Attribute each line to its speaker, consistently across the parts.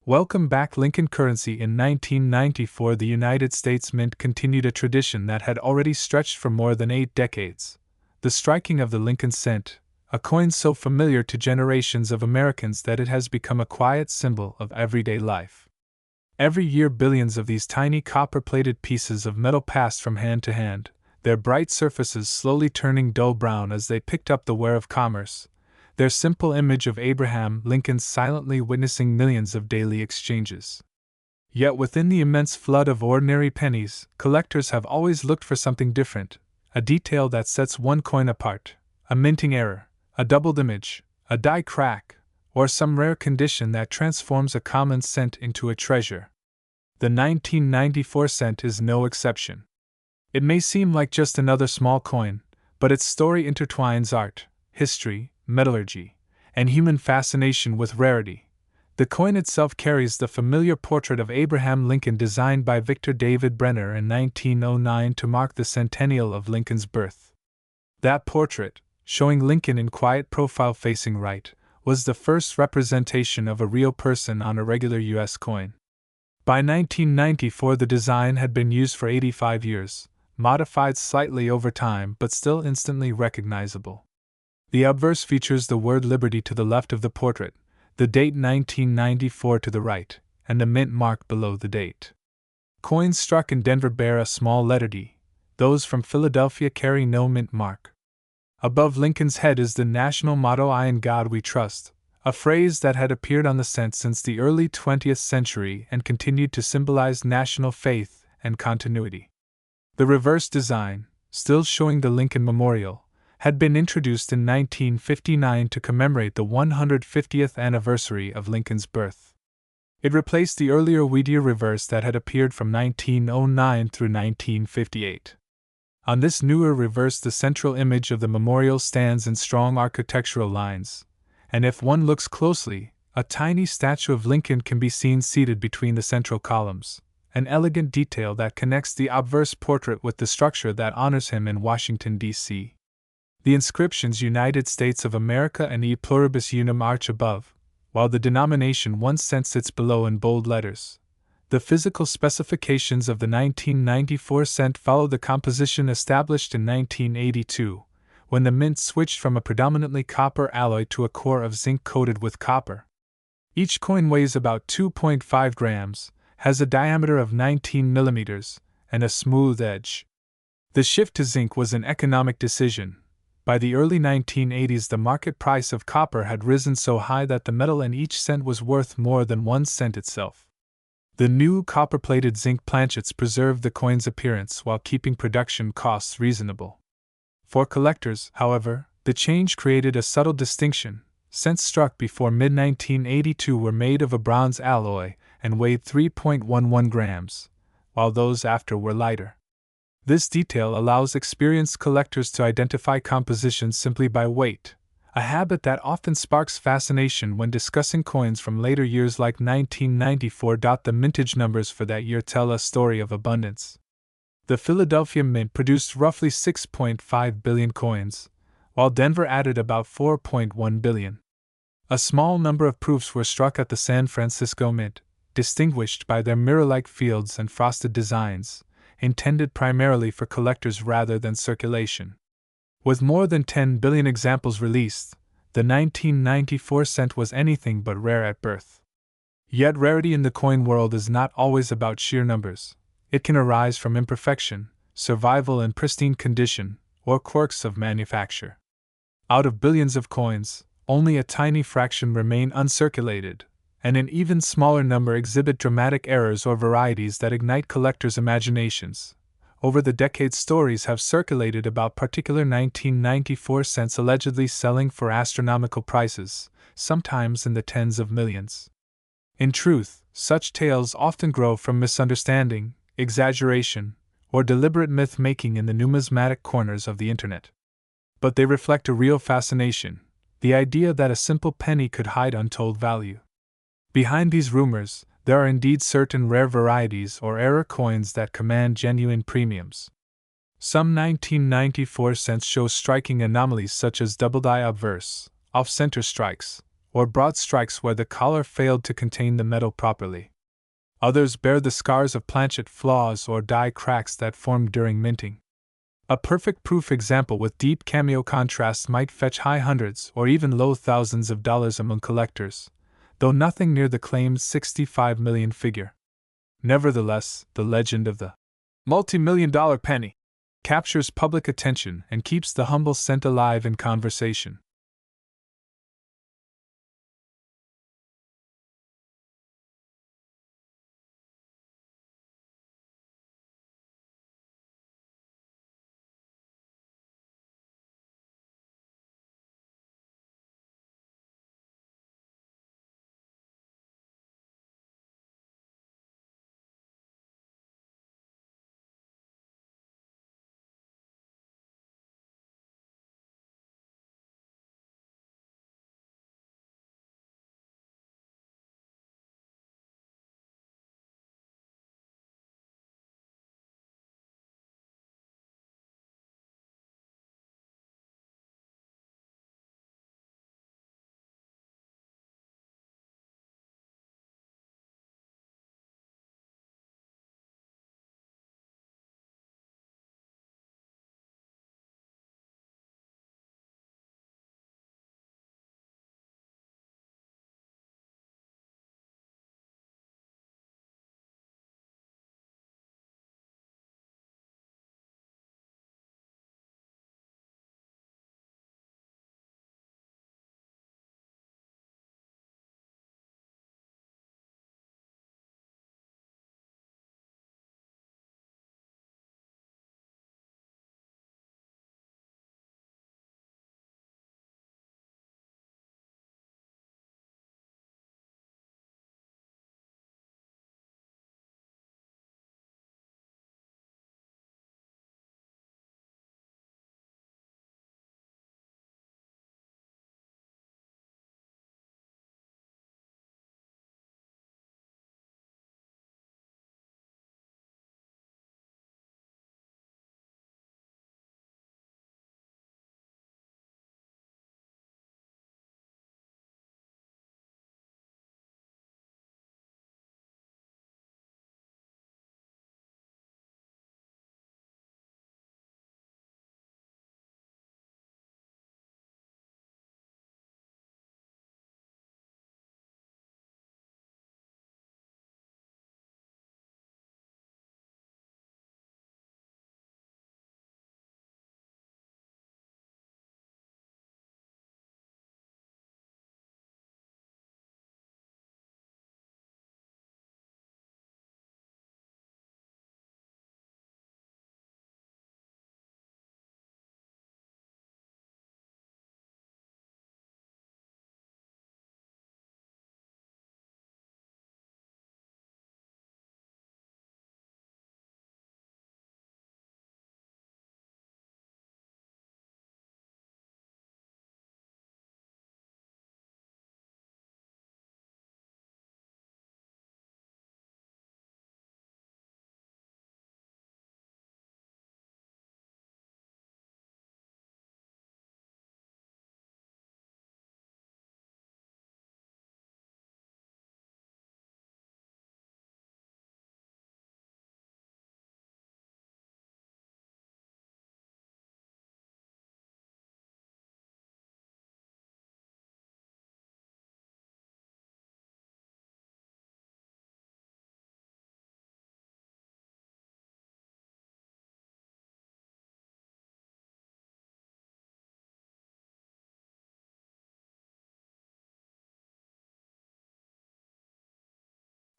Speaker 1: Welcome back. Lincoln currency. In 1994, the United States Mint continued a tradition that had already stretched for more than 8 decades. The striking of the Lincoln cent, a coin so familiar to generations of Americans that it has become a quiet symbol of everyday life. Every year, billions of these tiny copper-plated pieces of metal passed from hand to hand, their bright surfaces slowly turning dull brown as they picked up the wear of commerce, their simple image of Abraham Lincoln silently witnessing millions of daily exchanges. Yet within the immense flood of ordinary pennies, collectors have always looked for something different, a detail that sets one coin apart, a minting error, a doubled image, a die crack, or some rare condition that transforms a common cent into a treasure. The 1994 cent is no exception. It may seem like just another small coin, but its story intertwines art, history, metallurgy, and human fascination with rarity. The coin itself carries the familiar portrait of Abraham Lincoln designed by Victor David Brenner in 1909 to mark the centennial of Lincoln's birth. That portrait, showing Lincoln in quiet profile facing right, was the first representation of a real person on a regular U.S. coin. By 1994, the design had been used for 85 years, modified slightly over time but still instantly recognizable. The obverse features the word Liberty to the left of the portrait, the date 1994 to the right, and the mint mark below the date. Coins struck in Denver bear a small letter D. Those from Philadelphia carry no mint mark. Above Lincoln's head is the national motto "I in God We Trust," a phrase that had appeared on the cent since the early 20th century and continued to symbolize national faith and continuity. The reverse design, still showing the Lincoln Memorial, had been introduced in 1959 to commemorate the 150th anniversary of Lincoln's birth. It replaced the earlier Whittier reverse that had appeared from 1909 through 1958. On this newer reverse, the central image of the memorial stands in strong architectural lines, and if one looks closely, a tiny statue of Lincoln can be seen seated between the central columns, an elegant detail that connects the obverse portrait with the structure that honors him in Washington, D.C. The inscriptions United States of America and E pluribus unum arch above, while the denomination 1 cent sits below in bold letters. The physical specifications of the 1994 cent follow the composition established in 1982, when the mint switched from a predominantly copper alloy to a core of zinc coated with copper. Each coin weighs about 2.5 grams, has a diameter of 19 millimeters, and a smooth edge. The shift to zinc was an economic decision. By the early 1980s, the market price of copper had risen so high that the metal in each cent was worth more than 1 cent itself. The new copper-plated zinc planchets preserved the coin's appearance while keeping production costs reasonable. For collectors, however, the change created a subtle distinction. Cents struck before mid-1982 were made of a bronze alloy and weighed 3.11 grams, while those after were lighter. This detail allows experienced collectors to identify compositions simply by weight, a habit that often sparks fascination when discussing coins from later years like 1994. The mintage numbers for that year tell a story of abundance. The Philadelphia Mint produced roughly 6.5 billion coins, while Denver added about 4.1 billion. A small number of proofs were struck at the San Francisco Mint, distinguished by their mirror-like fields and frosted designs, intended primarily for collectors rather than circulation. With more than 10 billion examples released, the 1994 cent was anything but rare at birth. Yet rarity in the coin world is not always about sheer numbers. It can arise from imperfection, survival in pristine condition, or quirks of manufacture. Out of billions of coins, only a tiny fraction remain uncirculated, and an even smaller number exhibit dramatic errors or varieties that ignite collectors' imaginations. Over the decades, stories have circulated about particular 1994 cents allegedly selling for astronomical prices, sometimes in the tens of millions. In truth, such tales often grow from misunderstanding, exaggeration, or deliberate myth-making in the numismatic corners of the internet. But they reflect a real fascination, the idea that a simple penny could hide untold value. Behind these rumors, there are indeed certain rare varieties or error coins that command genuine premiums. Some 1994 cents show striking anomalies such as double die obverse, off-center strikes, or broad strikes where the collar failed to contain the metal properly. Others bear the scars of planchet flaws or die cracks that formed during minting. A perfect proof example with deep cameo contrast might fetch high hundreds or even low thousands of dollars among collectors, though nothing near the claimed 65 million figure. Nevertheless, the legend of the multi-million-dollar penny captures public attention and keeps the humble cent alive in conversation.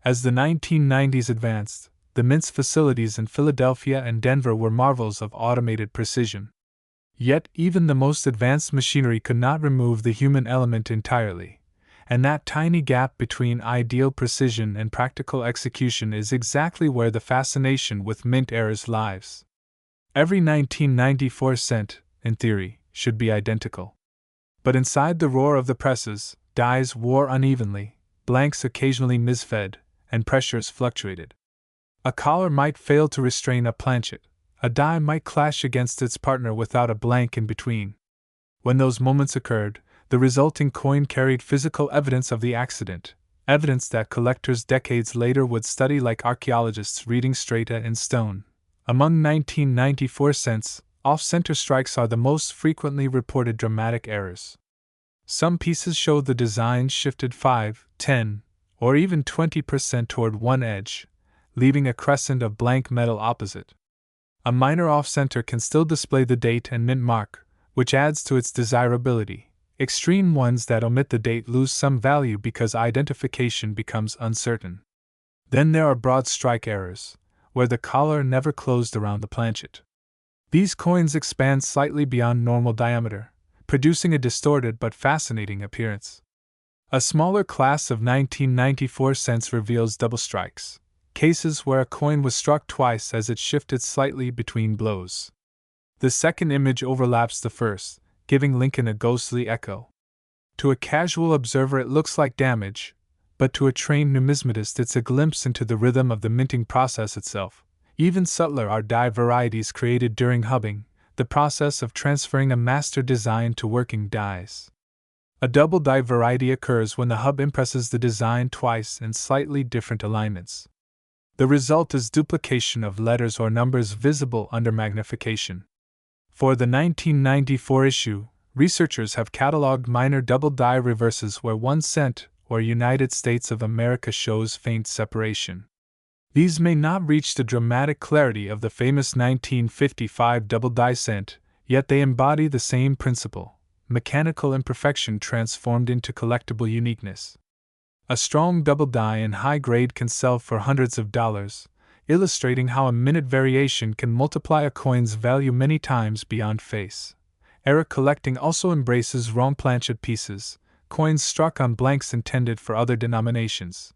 Speaker 1: As the 1990s advanced, the mint's facilities in Philadelphia and Denver were marvels of automated precision. Yet, even the most advanced machinery could not remove the human element entirely, and that tiny gap between ideal precision and practical execution is exactly where the fascination with mint errors lies. Every 1994 cent, in theory, should be identical. But inside the roar of the presses, dies wore unevenly, blanks occasionally misfed, and pressures fluctuated. A collar might fail to restrain a planchet, a die might clash against its partner without a blank in between. When those moments occurred, The resulting coin carried physical evidence of the accident, evidence that collectors decades later would study like archaeologists reading strata in stone. Among 1994 cents, off-center strikes are the most frequently reported dramatic errors. Some pieces show the design shifted 5, 10, or even 20% toward one edge, leaving a crescent of blank metal opposite. A minor off-center can still display the date and mint mark, which adds to its desirability. Extreme ones that omit the date lose some value because identification becomes uncertain. Then there are broad strike errors, where the collar never closed around the planchet. These coins expand slightly beyond normal diameter, producing a distorted but fascinating appearance. A smaller class of 1994 cents reveals double strikes, cases where a coin was struck twice as it shifted slightly between blows. The second image overlaps the first, giving Lincoln a ghostly echo. To a casual observer it looks like damage, but to a trained numismatist it's a glimpse into the rhythm of the minting process itself. Even subtler are die varieties created during hubbing, the process of transferring a master design to working dies. A double die variety occurs when the hub impresses the design twice in slightly different alignments. The result is duplication of letters or numbers visible under magnification. For the 1994 issue, researchers have cataloged minor double die reverses where 1 cent or United States of America shows faint separation. These may not reach the dramatic clarity of the famous 1955 double die cent, yet they embody the same principle: mechanical imperfection transformed into collectible uniqueness. A strong double die in high grade can sell for hundreds of dollars, illustrating how a minute variation can multiply a coin's value many times beyond face. Era collecting also embraces wrong planchet pieces, coins struck on blanks intended for other denominations.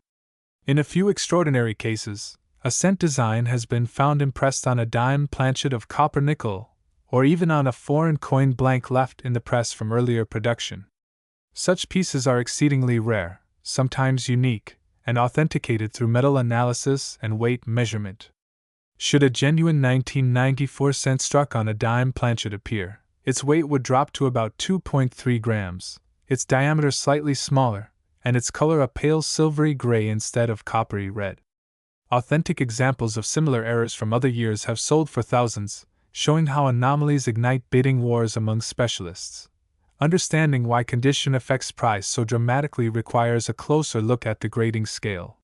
Speaker 1: In a few extraordinary cases, a cent design has been found impressed on a dime planchet of copper nickel, or even on a foreign coin blank left in the press from earlier production. Such pieces are exceedingly rare, sometimes unique, and authenticated through metal analysis and weight measurement. Should a genuine 1994 cent struck on a dime planchet appear, its weight would drop to about 2.3 grams, its diameter slightly smaller, and its color a pale silvery gray instead of coppery red. Authentic examples of similar errors from other years have sold for thousands, showing how anomalies ignite bidding wars among specialists. Understanding why condition affects price so dramatically requires a closer look at the grading scale.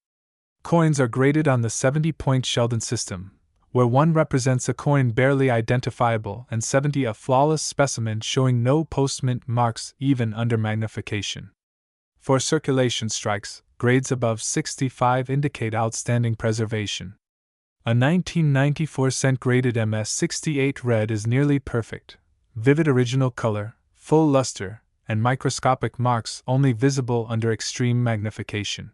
Speaker 1: Coins are graded on the 70-point Sheldon system, where 1 represents a coin barely identifiable and 70 a flawless specimen showing no post-mint marks even under magnification. For circulation strikes, grades above 65 indicate outstanding preservation. A 1994 cent graded MS68 red is nearly perfect, vivid original color, full luster, and microscopic marks only visible under extreme magnification.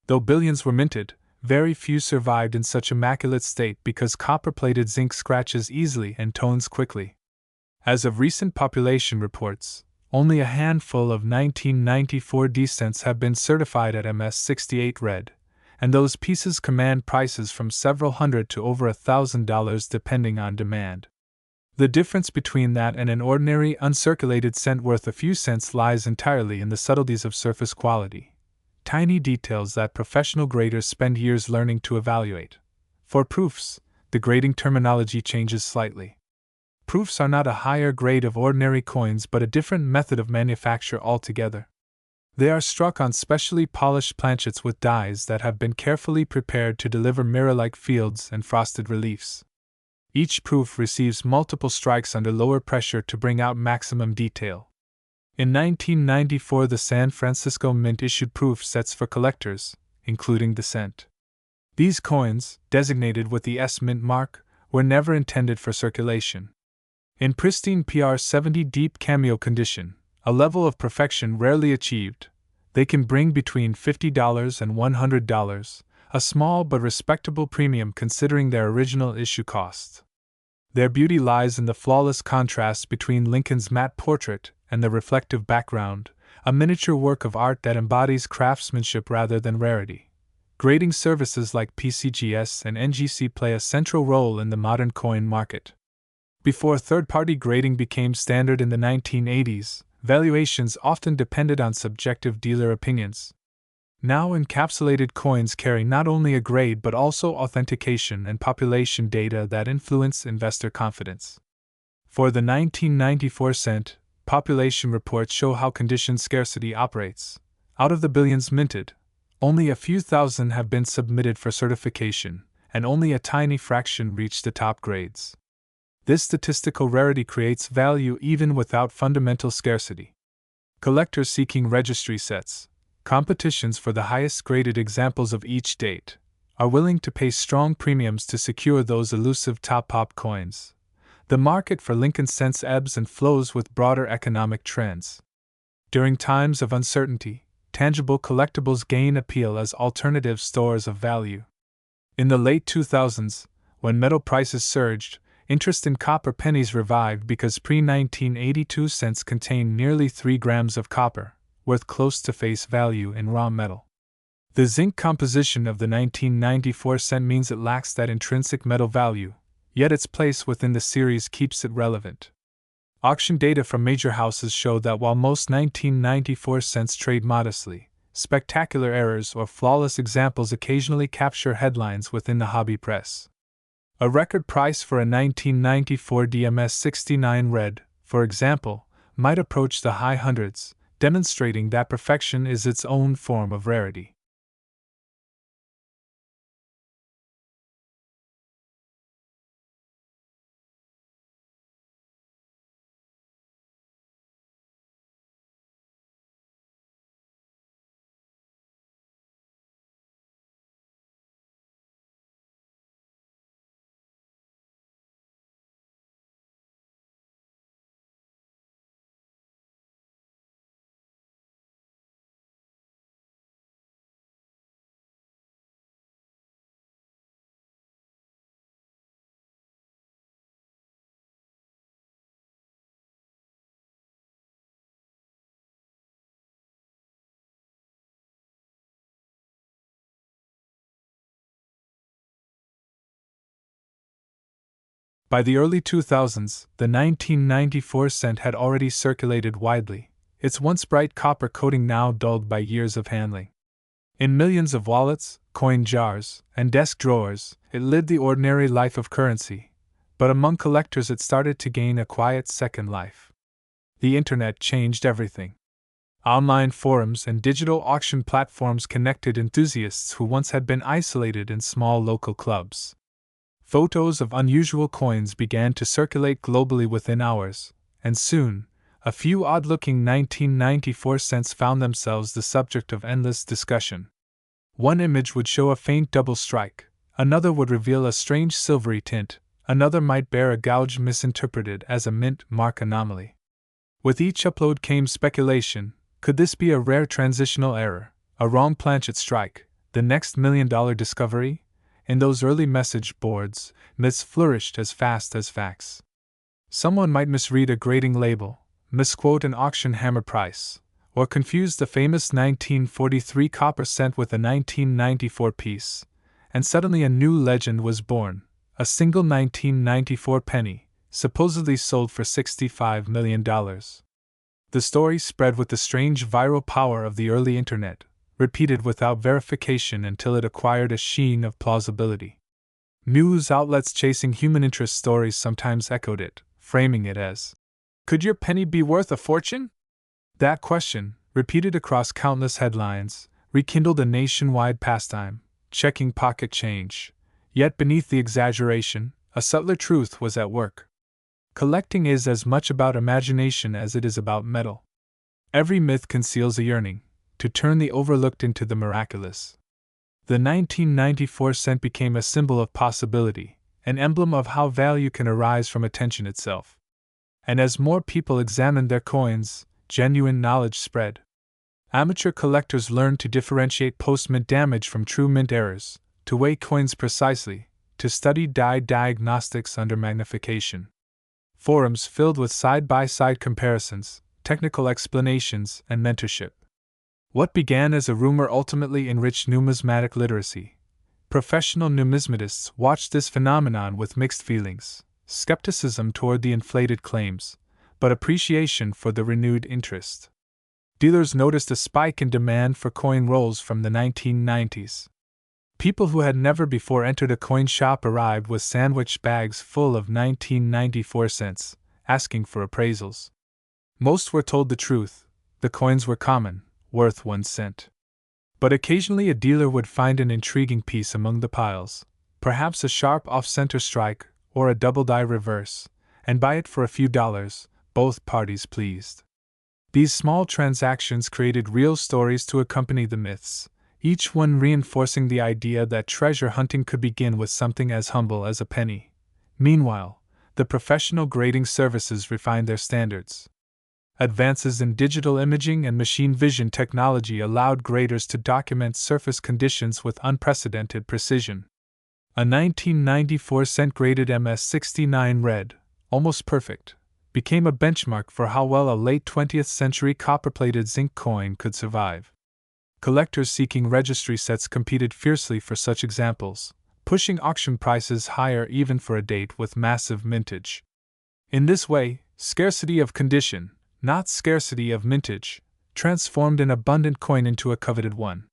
Speaker 1: Though billions were minted, very few survived in such immaculate state because copper-plated zinc scratches easily and tones quickly. As of recent population reports, only a handful of 1994 decents have been certified at MS68 red, and those pieces command prices from several hundred to over $1,000 depending on demand. The difference between that and an ordinary uncirculated cent worth a few cents lies entirely in the subtleties of surface quality, tiny details that professional graders spend years learning to evaluate. For proofs, the grading terminology changes slightly. Proofs are not a higher grade of ordinary coins but a different method of manufacture altogether. They are struck on specially polished planchets with dies that have been carefully prepared to deliver mirror-like fields and frosted reliefs. Each proof receives multiple strikes under lower pressure to bring out maximum detail. In 1994, the San Francisco Mint issued proof sets for collectors, including the cent. These coins, designated with the S Mint mark, were never intended for circulation. In pristine PR70 deep cameo condition, a level of perfection rarely achieved, they can bring between $50 and $100, a small but respectable premium considering their original issue costs. Their beauty lies in the flawless contrast between Lincoln's matte portrait and the reflective background, a miniature work of art that embodies craftsmanship rather than rarity. Grading services like PCGS and NGC play a central role in the modern coin market. Before third-party grading became standard in the 1980s, valuations often depended on subjective dealer opinions. Now encapsulated coins carry not only a grade but also authentication and population data that influence investor confidence. For the 1994 cent, population reports show how condition scarcity operates. Out of the billions minted, only a few thousand have been submitted for certification, and only a tiny fraction reach the top grades. This statistical rarity creates value even without fundamental scarcity. Collectors seeking registry sets, competitions for the highest graded examples of each date, are willing to pay strong premiums to secure those elusive top-pop coins. The market for Lincoln cents ebbs and flows with broader economic trends. During times of uncertainty, tangible collectibles gain appeal as alternative stores of value. In the late 2000s, when metal prices surged, interest in copper pennies revived because pre-1982 cents contained nearly 3 grams of copper, worth close to face value in raw metal. The zinc composition of the 1994 cent means it lacks that intrinsic metal value, yet its place within the series keeps it relevant. Auction data from major houses show that while most 1994 cents trade modestly, spectacular errors or flawless examples occasionally capture headlines within the hobby press. A record price for a 1994 DMS 69 red, for example, might approach the high hundreds, demonstrating that perfection is its own form of rarity. By the early 2000s, the 1994 cent had already circulated widely, its once bright copper coating now dulled by years of handling. In millions of wallets, coin jars, and desk drawers, it lived the ordinary life of currency, but among collectors it started to gain a quiet second life. The internet changed everything. Online forums and digital auction platforms connected enthusiasts who once had been isolated in small local clubs. Photos of unusual coins began to circulate globally within hours, and soon, a few odd-looking 1994 cents found themselves the subject of endless discussion. One image would show a faint double strike, another would reveal a strange silvery tint, another might bear a gouge misinterpreted as a mint mark anomaly. With each upload came speculation: could this be a rare transitional error, a wrong planchet strike, the next $1 million discovery? In those early message boards, myths flourished as fast as facts. Someone might misread a grading label, misquote an auction hammer price, or confuse the famous 1943 copper cent with a 1994 piece, and suddenly a new legend was born, a single 1994 penny, supposedly sold for $65 million. The story spread with the strange viral power of the early internet, repeated without verification until it acquired a sheen of plausibility. News outlets chasing human interest stories sometimes echoed it, framing it as, "Could your penny be worth a fortune?" That question, repeated across countless headlines, rekindled a nationwide pastime, checking pocket change. Yet beneath the exaggeration, a subtler truth was at work. Collecting is as much about imagination as it is about metal. Every myth conceals a yearning to turn the overlooked into the miraculous. The 1994 cent became a symbol of possibility, an emblem of how value can arise from attention itself. And as more people examined their coins, genuine knowledge spread. Amateur collectors learned to differentiate post-mint damage from true mint errors, to weigh coins precisely, to study die diagnostics under magnification. Forums filled with side-by-side comparisons, technical explanations, and mentorship. What began as a rumor ultimately enriched numismatic literacy. Professional numismatists watched this phenomenon with mixed feelings: skepticism toward the inflated claims, but appreciation for the renewed interest. Dealers noticed a spike in demand for coin rolls from the 1990s. People who had never before entered a coin shop arrived with sandwich bags full of 1994 cents, asking for appraisals. Most were told the truth: the coins were common, worth 1 cent. But occasionally a dealer would find an intriguing piece among the piles, perhaps a sharp off-center strike or a double-die reverse, and buy it for a few dollars, both parties pleased. These small transactions created real stories to accompany the myths, each one reinforcing the idea that treasure hunting could begin with something as humble as a penny. Meanwhile, the professional grading services refined their standards. Advances in digital imaging and machine vision technology allowed graders to document surface conditions with unprecedented precision. A 1994 graded MS-69 red, almost perfect, became a benchmark for how well a late 20th century copper-plated zinc coin could survive. Collectors seeking registry sets competed fiercely for such examples, pushing auction prices higher even for a date with massive mintage. In this way, scarcity of condition, not scarcity of mintage, transformed an abundant coin into a coveted one.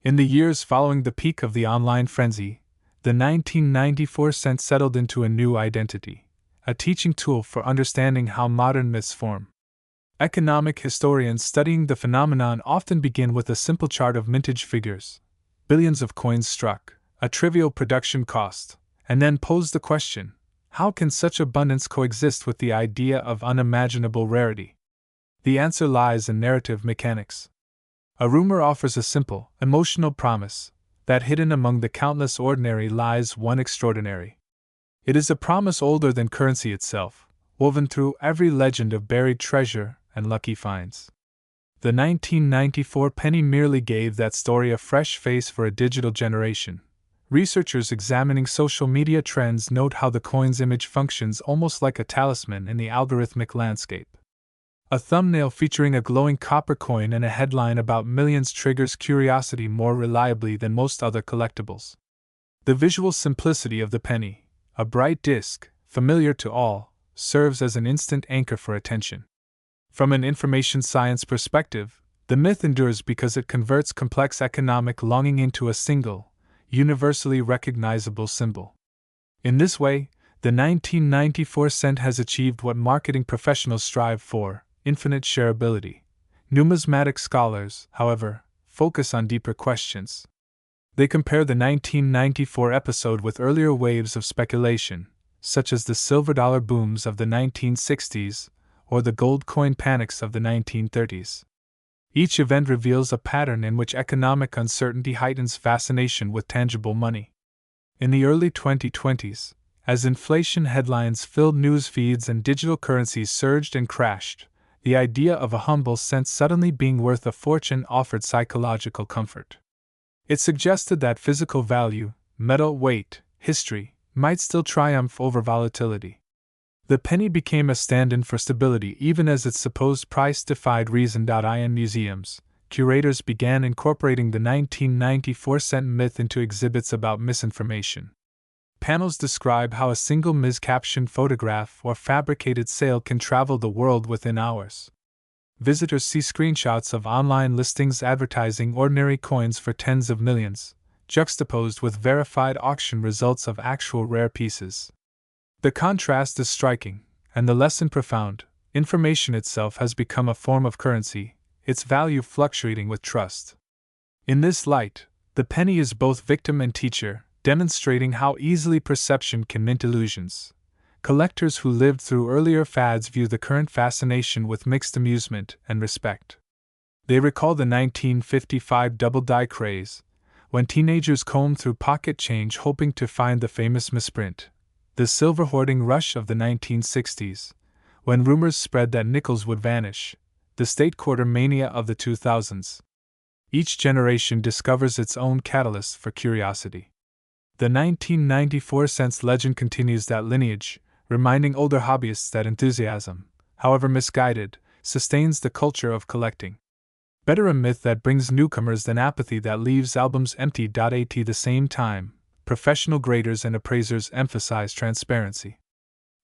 Speaker 1: In the years following the peak of the online frenzy, the 1994 cent settled into a new identity, a teaching tool for understanding how modern myths form. Economic historians studying the phenomenon often begin with a simple chart of mintage figures, billions of coins struck, a trivial production cost, and then pose the question, how can such abundance coexist with the idea of unimaginable rarity? The answer lies in narrative mechanics. A rumor offers a simple, emotional promise that hidden among the countless ordinary lies one extraordinary. It is a promise older than currency itself, woven through every legend of buried treasure and lucky finds. The 1994 penny merely gave that story a fresh face for a digital generation. Researchers examining social media trends note how the coin's image functions almost like a talisman in the algorithmic landscape. A thumbnail featuring a glowing copper coin and a headline about millions triggers curiosity more reliably than most other collectibles. The visual simplicity of the penny, a bright disc, familiar to all, serves as an instant anchor for attention. From an information science perspective, the myth endures because it converts complex economic longing into a single, universally recognizable symbol. In this way, the 1994 cent has achieved what marketing professionals strive for: infinite shareability. Numismatic scholars, however, focus on deeper questions. They compare the 1994 episode with earlier waves of speculation, such as the silver dollar booms of the 1960s or the gold coin panics of the 1930s. Each event reveals a pattern in which economic uncertainty heightens fascination with tangible money. In the early 2020s, as inflation headlines filled news feeds and digital currencies surged and crashed, the idea of a humble cent suddenly being worth a fortune offered psychological comfort. It suggested that physical value, metal weight, history, might still triumph over volatility. The penny became a stand-in for stability even as its supposed price defied reason. In museums, curators began incorporating the 1994 cent myth into exhibits about misinformation. Panels describe how a single miscaptioned photograph or fabricated sale can travel the world within hours. Visitors see screenshots of online listings advertising ordinary coins for tens of millions, juxtaposed with verified auction results of actual rare pieces. The contrast is striking, and the lesson profound. Information itself has become a form of currency, its value fluctuating with trust. In this light, the penny is both victim and teacher, demonstrating how easily perception can mint illusions. Collectors who lived through earlier fads view the current fascination with mixed amusement and respect. They recall the 1955 double die craze, when teenagers combed through pocket change hoping to find the famous misprint. The silver hoarding rush of the 1960s, when rumors spread that nickels would vanish. The state quarter mania of the 2000s. Each generation discovers its own catalyst for curiosity. The 1994 cents legend continues that lineage, reminding older hobbyists that enthusiasm, however misguided, sustains the culture of collecting. Better a myth that brings newcomers than apathy that leaves albums empty. At the same time, professional graders and appraisers emphasize transparency.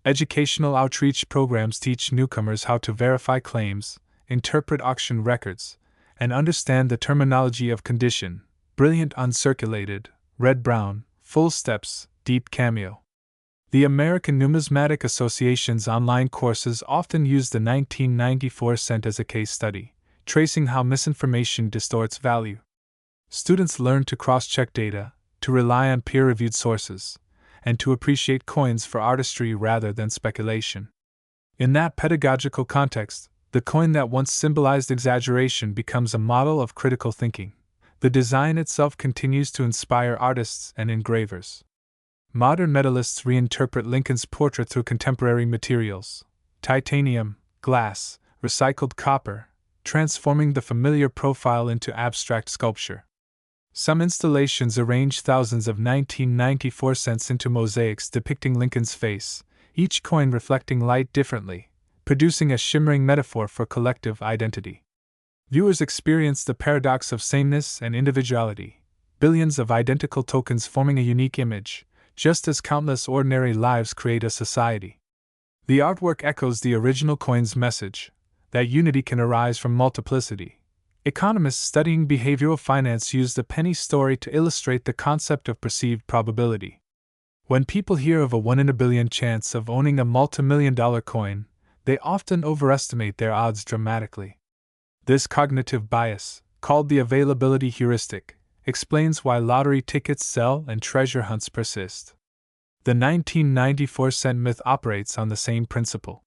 Speaker 1: Educational outreach programs teach newcomers how to verify claims, interpret auction records, and understand the terminology of condition: brilliant uncirculated, red-brown, full steps, deep cameo. The American Numismatic Association's online courses often use the 1994 cent as a case study, tracing how misinformation distorts value. Students learn to cross-check data, to rely on peer-reviewed sources, and to appreciate coins for artistry rather than speculation. In that pedagogical context, the coin that once symbolized exaggeration becomes a model of critical thinking. The design itself continues to inspire artists and engravers. Modern metallists reinterpret Lincoln's portrait through contemporary materials: titanium, glass, recycled copper, transforming the familiar profile into abstract sculpture. Some installations arrange thousands of 1994 cents into mosaics depicting Lincoln's face, each coin reflecting light differently, producing a shimmering metaphor for collective identity. Viewers experience the paradox of sameness and individuality, billions of identical tokens forming a unique image, just as countless ordinary lives create a society. The artwork echoes the original coin's message, that unity can arise from multiplicity, Economists studying behavioral finance use the penny story to illustrate the concept of perceived probability. When people hear of a 1 in a billion chance of owning a multi-million-dollar coin, they often overestimate their odds dramatically. This cognitive bias, called the availability heuristic, explains why lottery tickets sell and treasure hunts persist. The 1994 cent myth operates on the same principle.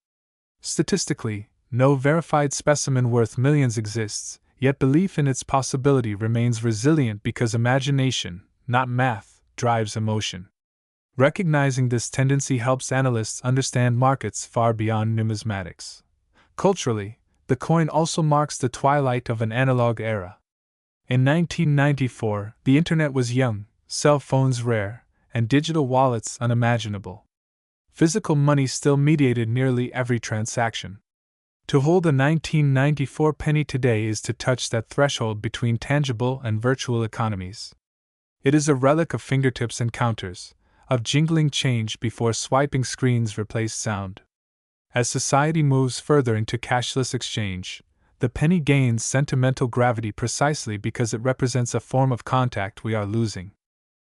Speaker 1: Statistically, no verified specimen worth millions exists, yet belief in its possibility remains resilient because imagination, not math, drives emotion. Recognizing this tendency helps analysts understand markets far beyond numismatics. Culturally, the coin also marks the twilight of an analog era. In 1994, the internet was young, cell phones rare, and digital wallets unimaginable. Physical money still mediated nearly every transaction. To hold a 1994 penny today is to touch that threshold between tangible and virtual economies. It is a relic of fingertips encounters, of jingling change before swiping screens replace sound. As society moves further into cashless exchange, the penny gains sentimental gravity precisely because it represents a form of contact we are losing.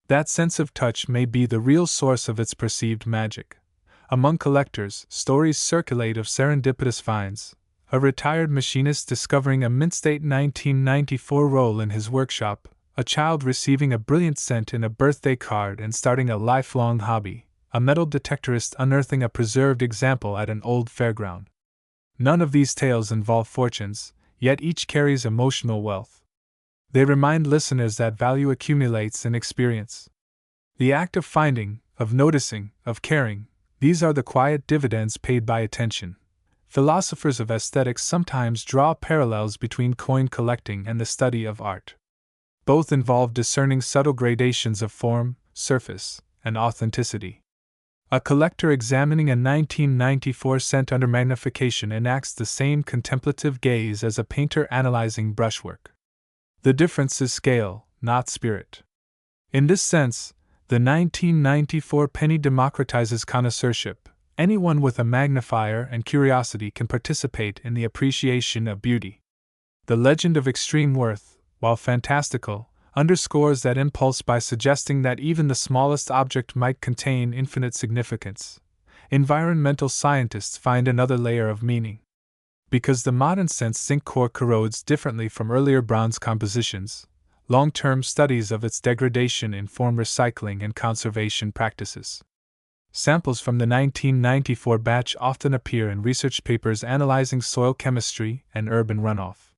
Speaker 1: That sense of touch may be the real source of its perceived magic. Among collectors, stories circulate of serendipitous finds, a retired machinist discovering a mint-state 1994 roll in his workshop, a child receiving a brilliant cent in a birthday card and starting a lifelong hobby, a metal detectorist unearthing a preserved example at an old fairground. None of these tales involve fortunes, yet each carries emotional wealth. They remind listeners that value accumulates in experience. The act of finding, of noticing, of caring, these are the quiet dividends paid by attention. Philosophers of aesthetics sometimes draw parallels between coin collecting and the study of art. Both involve discerning subtle gradations of form, surface, and authenticity. A collector examining a 1994 cent under magnification enacts the same contemplative gaze as a painter analyzing brushwork. The difference is scale, not spirit. In this sense, the 1994 penny democratizes connoisseurship. Anyone with a magnifier and curiosity can participate in the appreciation of beauty. The legend of extreme worth, while fantastical, underscores that impulse by suggesting that even the smallest object might contain infinite significance. Environmental scientists find another layer of meaning. Because the modern cent's zinc core corrodes differently from earlier bronze compositions, long-term studies of its degradation inform recycling and conservation practices. Samples from the 1994 batch often appear in research papers analyzing soil chemistry and urban runoff.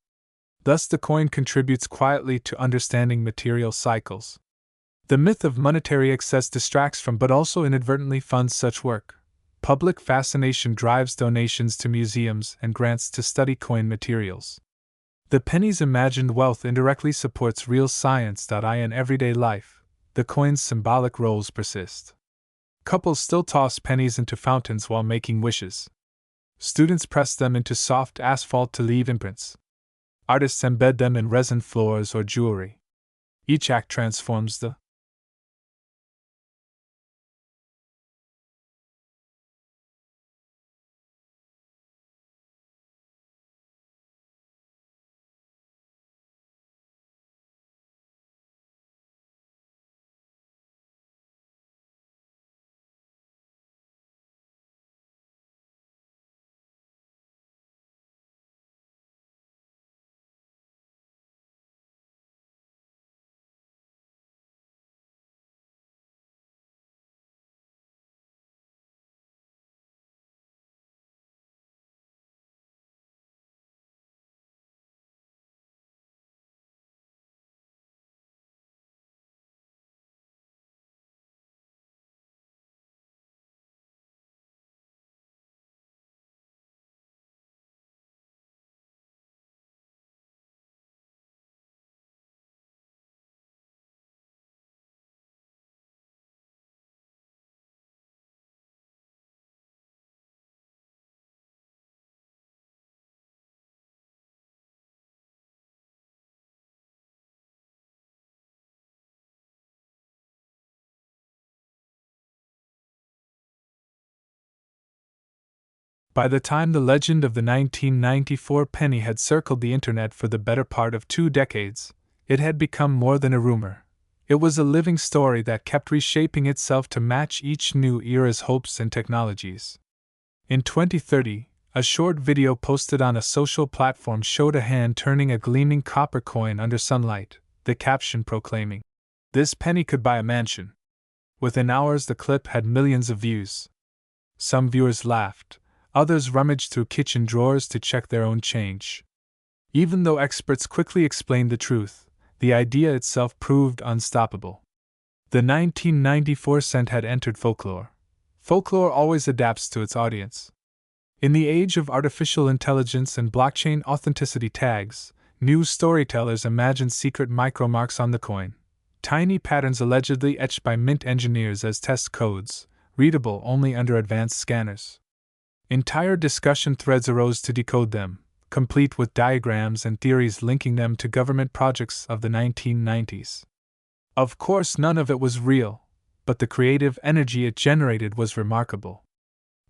Speaker 1: Thus, the coin contributes quietly to understanding material cycles. The myth of monetary excess distracts from but also inadvertently funds such work. Public fascination drives donations to museums and grants to study coin materials. The penny's imagined wealth indirectly supports real science. In everyday life, the coin's symbolic roles persist. Couples still toss pennies into fountains while making wishes. Students press them into soft asphalt to leave imprints. Artists embed them in resin floors or jewelry. Each act transforms the By the time the legend of the 1994 penny had circled the internet for the better part of 2 decades, it had become more than a rumor. It was a living story that kept reshaping itself to match each new era's hopes and technologies. In 2030, a short video posted on a social platform showed a hand turning a gleaming copper coin under sunlight, the caption proclaiming, "This penny could buy a mansion." Within hours, the clip had millions of views. Some viewers laughed, others rummaged through kitchen drawers to check their own change. Even though experts quickly explained the truth, the idea itself proved unstoppable. The 1994 cent had entered folklore. Folklore always adapts to its audience. In the age of artificial intelligence and blockchain authenticity tags, new storytellers imagined secret micromarks on the coin, tiny patterns allegedly etched by mint engineers as test codes, readable only under advanced scanners. Entire discussion threads arose to decode them, complete with diagrams and theories linking them to government projects of the 1990s. Of course, none of it was real, but the creative energy it generated was remarkable.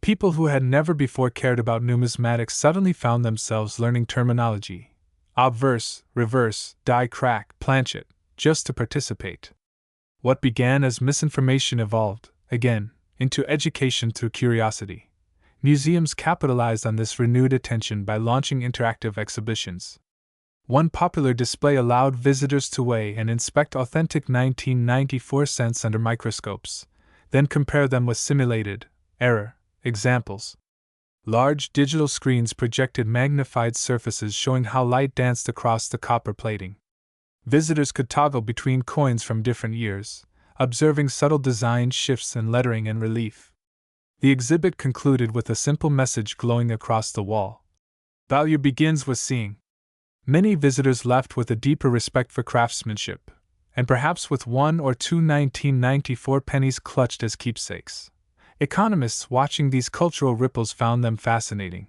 Speaker 1: People who had never before cared about numismatics suddenly found themselves learning terminology: obverse, reverse, die, crack, planchet, just to participate. What began as misinformation evolved, again, into education through curiosity. Museums capitalized on this renewed attention by launching interactive exhibitions. One popular display allowed visitors to weigh and inspect authentic 1994 cents under microscopes, then compare them with simulated error examples. Large digital screens projected magnified surfaces showing how light danced across the copper plating. Visitors could toggle between coins from different years, observing subtle design shifts in lettering and relief. The exhibit concluded with a simple message glowing across the wall: "Value begins with seeing." Many visitors left with a deeper respect for craftsmanship, and perhaps with 1 or 2 1994 pennies clutched as keepsakes. Economists watching these cultural ripples found them fascinating.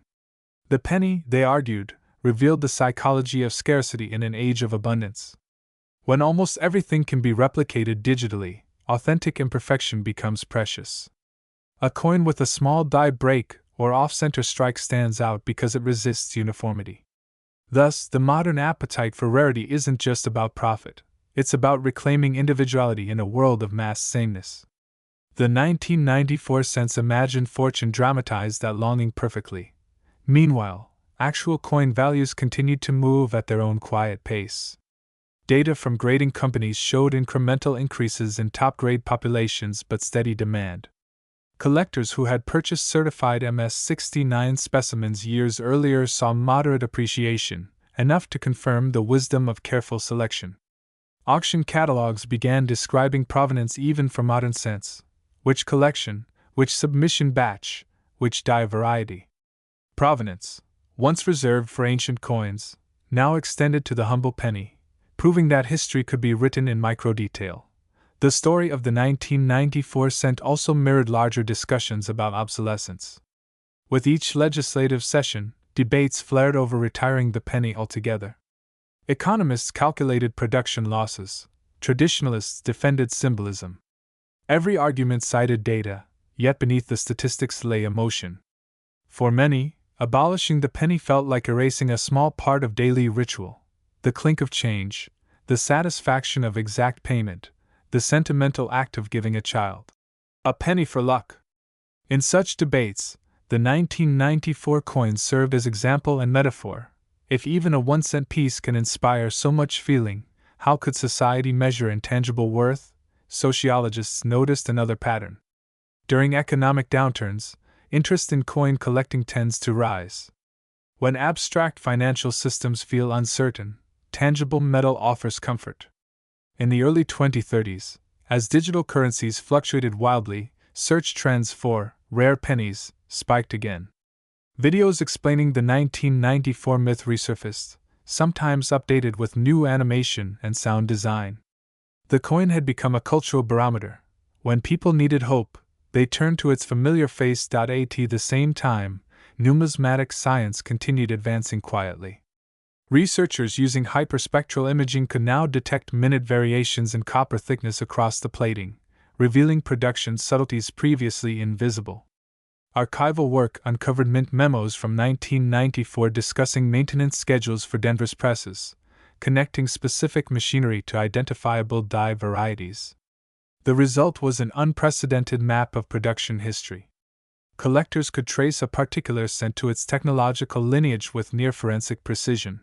Speaker 1: The penny, they argued, revealed the psychology of scarcity in an age of abundance. When almost everything can be replicated digitally, authentic imperfection becomes precious. A coin with a small die break or off-center strike stands out because it resists uniformity. Thus, the modern appetite for rarity isn't just about profit, it's about reclaiming individuality in a world of mass sameness. The 1994 cents imagined fortune dramatized that longing perfectly. Meanwhile, actual coin values continued to move at their own quiet pace. Data from grading companies showed incremental increases in top-grade populations but steady demand. Collectors who had purchased certified MS-69 specimens years earlier saw moderate appreciation, enough to confirm the wisdom of careful selection. Auction catalogs began describing provenance even for modern cents: which collection, which submission batch, which die variety. Provenance, once reserved for ancient coins, now extended to the humble penny, proving that history could be written in micro-detail. The story of the 1994 cent also mirrored larger discussions about obsolescence. With each legislative session, debates flared over retiring the penny altogether. Economists calculated production losses, traditionalists defended symbolism. Every argument cited data, yet beneath the statistics lay emotion. For many, abolishing the penny felt like erasing a small part of daily ritual: the clink of change, the satisfaction of exact payment, the sentimental act of giving a child a penny for luck. In such debates, the 1994 coins served as example and metaphor. If even a 1-cent piece can inspire so much feeling, how could society measure intangible worth? Sociologists noticed another pattern. During economic downturns, interest in coin collecting tends to rise. When abstract financial systems feel uncertain, tangible metal offers comfort. In the early 2030s, as digital currencies fluctuated wildly, search trends for rare pennies spiked again. Videos explaining the 1994 myth resurfaced, sometimes updated with new animation and sound design. The coin had become a cultural barometer. When people needed hope, they turned to its familiar face. At the same time, numismatic science continued advancing quietly. Researchers using hyperspectral imaging could now detect minute variations in copper thickness across the plating, revealing production subtleties previously invisible. Archival work uncovered mint memos from 1994 discussing maintenance schedules for Denver's presses, connecting specific machinery to identifiable die varieties. The result was an unprecedented map of production history. Collectors could trace a particular cent to its technological lineage with near forensic precision.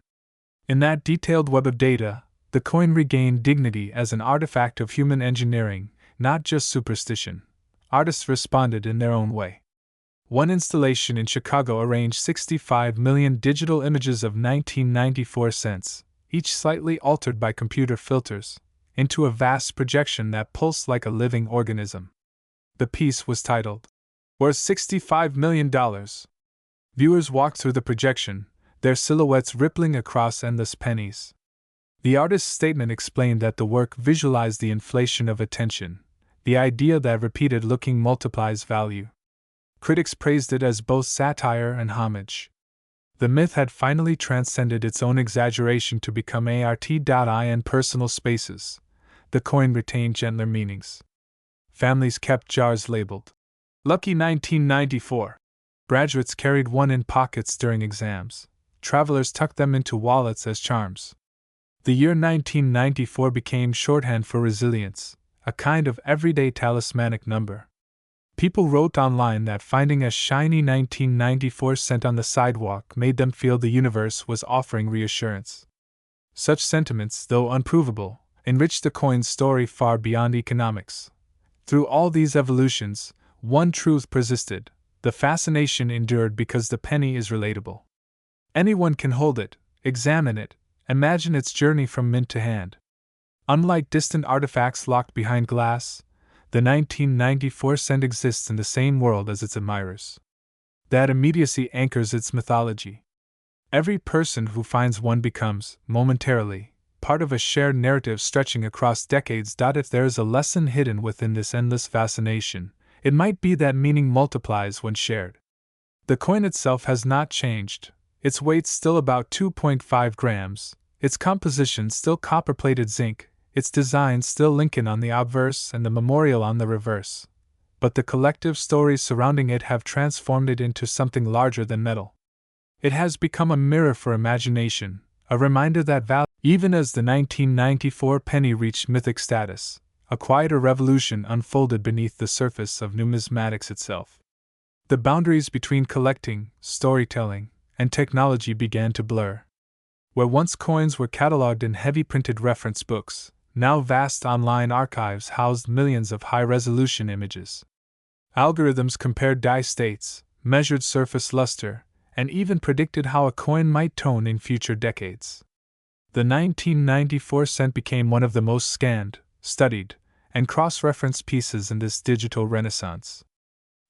Speaker 1: In that detailed web of data, the coin regained dignity as an artifact of human engineering, not just superstition. Artists responded in their own way. One installation in Chicago arranged 65 million digital images of 1994 cents, each slightly altered by computer filters, into a vast projection that pulsed like a living organism. The piece was titled, "Worth $65 million." Viewers walked through the projection, their silhouettes rippling across endless pennies. The artist's statement explained that the work visualized the inflation of attention, the idea that repeated looking multiplies value. Critics praised it as both satire and homage. The myth had finally transcended its own exaggeration to become art.in personal spaces. The coin retained gentler meanings. Families kept jars labeled Lucky 1994. Graduates carried one in pockets during exams. Travelers tucked them into wallets as charms. The year 1994 became shorthand for resilience, a kind of everyday talismanic number. People wrote online that finding a shiny 1994 cent on the sidewalk made them feel the universe was offering reassurance. Such sentiments, though unprovable, enriched the coin's story far beyond economics. Through all these evolutions, one truth persisted: the fascination endured because the penny is relatable. Anyone can hold it, examine it, imagine its journey from mint to hand. Unlike distant artifacts locked behind glass, the 1994 cent exists in the same world as its admirers. That immediacy anchors its mythology. Every person who finds one becomes, momentarily, part of a shared narrative stretching across decades. If there is a lesson hidden within this endless fascination, it might be that meaning multiplies when shared. The coin itself has not changed. Its weight's still about 2.5 grams, its composition still copper-plated zinc, its design still Lincoln on the obverse and the memorial on the reverse. But the collective stories surrounding it have transformed it into something larger than metal. It has become a mirror for imagination, a reminder that value, even as the 1994 penny reached mythic status, a quieter revolution unfolded beneath the surface of numismatics itself. The boundaries between collecting, storytelling, and technology began to blur. Where once coins were catalogued in heavy printed reference books, now vast online archives housed millions of high-resolution images. Algorithms compared die states, measured surface luster, and even predicted how a coin might tone in future decades. The 1994 cent became one of the most scanned, studied, and cross-referenced pieces in this digital renaissance.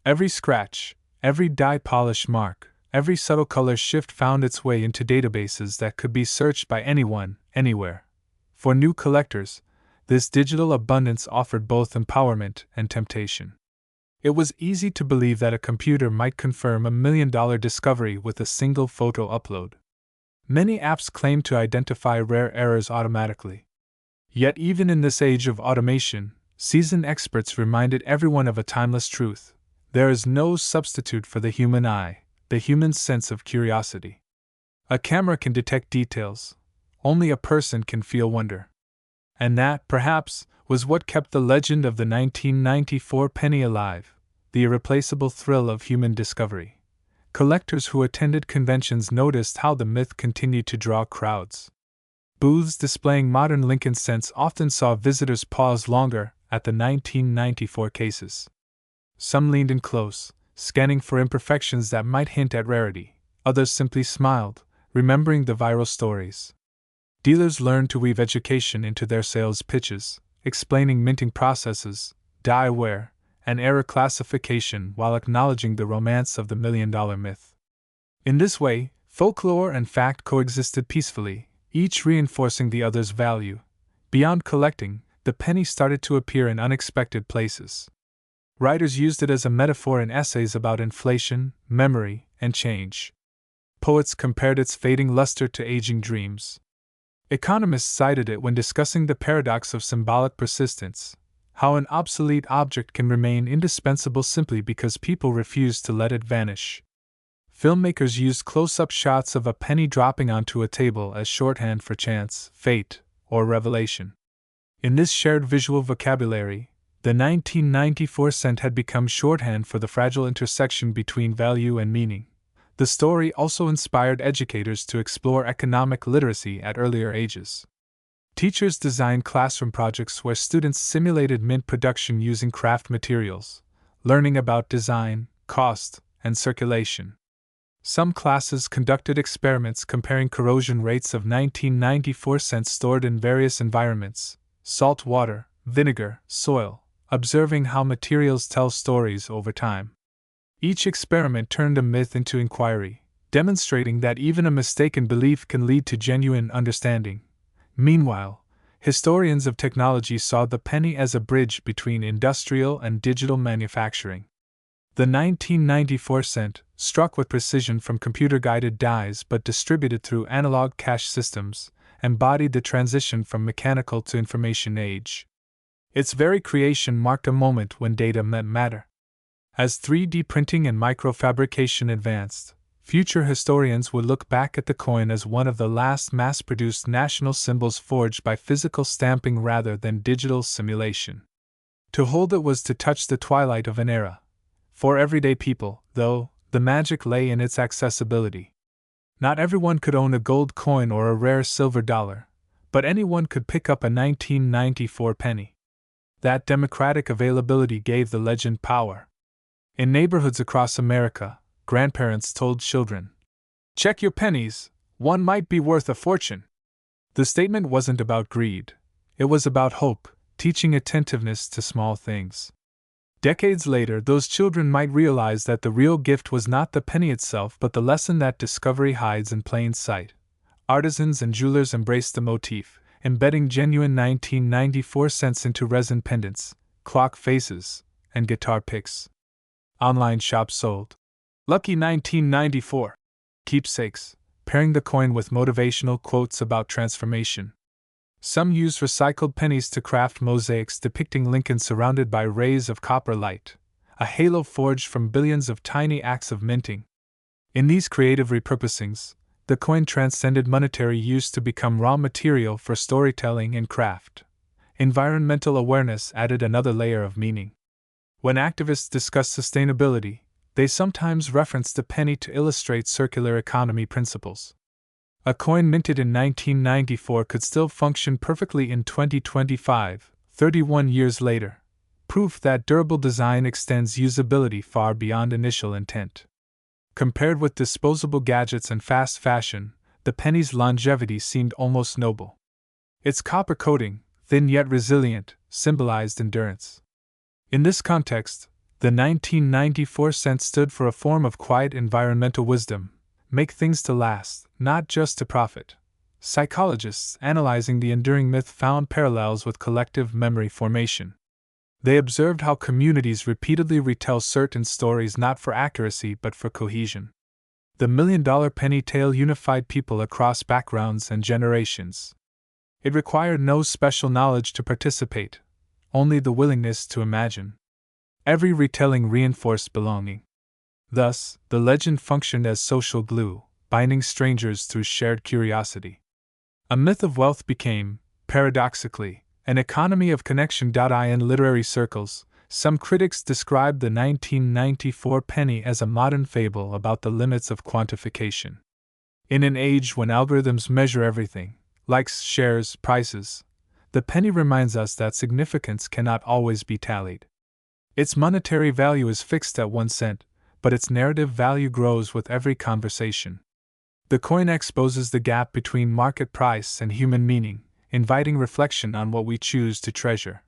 Speaker 1: Every scratch, every die polish mark, every subtle color shift found its way into databases that could be searched by anyone, anywhere. For new collectors, this digital abundance offered both empowerment and temptation. It was easy to believe that a computer might confirm $1 million discovery with a single photo upload. Many apps claimed to identify rare errors automatically. Yet even in this age of automation, seasoned experts reminded everyone of a timeless truth: there is no substitute for the human eye, the human sense of curiosity. A camera can detect details, only a person can feel wonder. And that, perhaps, was what kept the legend of the 1994 penny alive, the irreplaceable thrill of human discovery. Collectors who attended conventions noticed how the myth continued to draw crowds. Booths displaying modern Lincoln cents often saw visitors pause longer at the 1994 cases. Some leaned in close, scanning for imperfections that might hint at rarity. Others simply smiled, remembering the viral stories. Dealers learned to weave education into their sales pitches, explaining minting processes, die wear, and error classification while acknowledging the romance of the $1 million myth. In this way, folklore and fact coexisted peacefully, each reinforcing the other's value. Beyond collecting, the penny started to appear in unexpected places. Writers used it as a metaphor in essays about inflation, memory, and change. Poets compared its fading luster to aging dreams. Economists cited it when discussing the paradox of symbolic persistence. how an obsolete object can remain indispensable simply because people refuse to let it vanish. Filmmakers used close-up shots of a penny dropping onto a table as shorthand for chance, fate, or revelation. In this shared visual vocabulary, the 1994 cent had become shorthand for the fragile intersection between value and meaning. The story also inspired educators to explore economic literacy at earlier ages. Teachers designed classroom projects where students simulated mint production using craft materials, learning about design, cost, and circulation. Some classes conducted experiments comparing corrosion rates of 1994 cents stored in various environments: salt water, vinegar, soil, observing how materials tell stories over time. Each experiment turned a myth into inquiry, demonstrating that even a mistaken belief can lead to genuine understanding. Meanwhile, historians of technology saw the penny as a bridge between industrial and digital manufacturing. The 1994 cent, struck with precision from computer-guided dies but distributed through analog cash systems, embodied the transition from mechanical to information age. Its very creation marked a moment when data met matter. As 3D printing and microfabrication advanced, future historians would look back at the coin as one of the last mass-produced national symbols forged by physical stamping rather than digital simulation. To hold it was to touch the twilight of an era. For everyday people, though, the magic lay in its accessibility. Not everyone could own a gold coin or a rare silver dollar, but anyone could pick up a 1994 penny. That democratic availability gave the legend power. In neighborhoods across America, grandparents told children, "Check your pennies, one might be worth a fortune." The statement wasn't about greed, it was about hope, teaching attentiveness to small things. Decades later, those children might realize that the real gift was not the penny itself but the lesson that discovery hides in plain sight. Artisans and jewelers embraced the motif, embedding genuine 1994 cents into resin pendants, clock faces, and guitar picks. Online shops sold "Lucky 1994" keepsakes, pairing the coin with motivational quotes about transformation. Some used recycled pennies to craft mosaics depicting Lincoln surrounded by rays of copper light, a halo forged from billions of tiny acts of minting. In these creative repurposings, the coin transcended monetary use to become raw material for storytelling and craft. Environmental awareness added another layer of meaning. When activists discussed sustainability, they sometimes referenced the penny to illustrate circular economy principles. A coin minted in 1994 could still function perfectly in 2025, 31 years later, proof that durable design extends usability far beyond initial intent. Compared with disposable gadgets and fast fashion, the penny's longevity seemed almost noble. Its copper coating, thin yet resilient, symbolized endurance. In this context, the 1994 cent stood for a form of quiet environmental wisdom: make things to last, not just to profit. Psychologists analyzing the enduring myth found parallels with collective memory formation. They observed how communities repeatedly retell certain stories not for accuracy but for cohesion. The million-dollar penny tale unified people across backgrounds and generations. It required no special knowledge to participate, only the willingness to imagine. Every retelling reinforced belonging. Thus, the legend functioned as social glue, binding strangers through shared curiosity. A myth of wealth became, paradoxically, an economy of connection. In literary circles, some critics described the 1994 penny as a modern fable about the limits of quantification. In an age when algorithms measure everything, likes, shares, prices, the penny reminds us that significance cannot always be tallied. Its monetary value is fixed at 1 cent, but its narrative value grows with every conversation. The coin exposes the gap between market price and human meaning, inviting reflection on what we choose to treasure.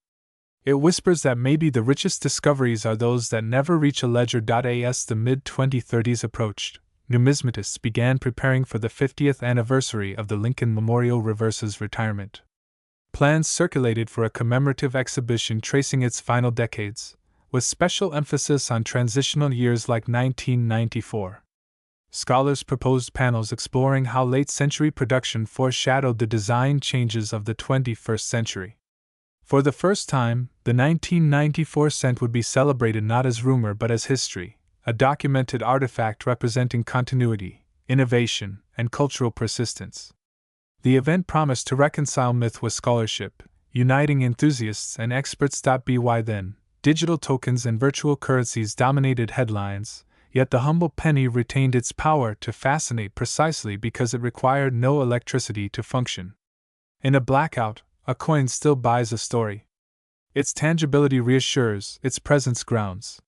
Speaker 1: It whispers that maybe the richest discoveries are those that never reach a ledger. As the mid-2030s approached, numismatists began preparing for the 50th anniversary of the Lincoln Memorial Reverse's retirement. Plans circulated for a commemorative exhibition tracing its final decades, with special emphasis on transitional years like 1994. Scholars proposed panels exploring how late-century production foreshadowed the design changes of the 21st century. For the first time, the 1994 cent would be celebrated not as rumor but as history, a documented artifact representing continuity, innovation, and cultural persistence. The event promised to reconcile myth with scholarship, uniting enthusiasts and experts. By then, digital tokens and virtual currencies dominated headlines, yet the humble penny retained its power to fascinate precisely because it required no electricity to function. In a blackout, a coin still buys a story. Its tangibility reassures, its presence grounds.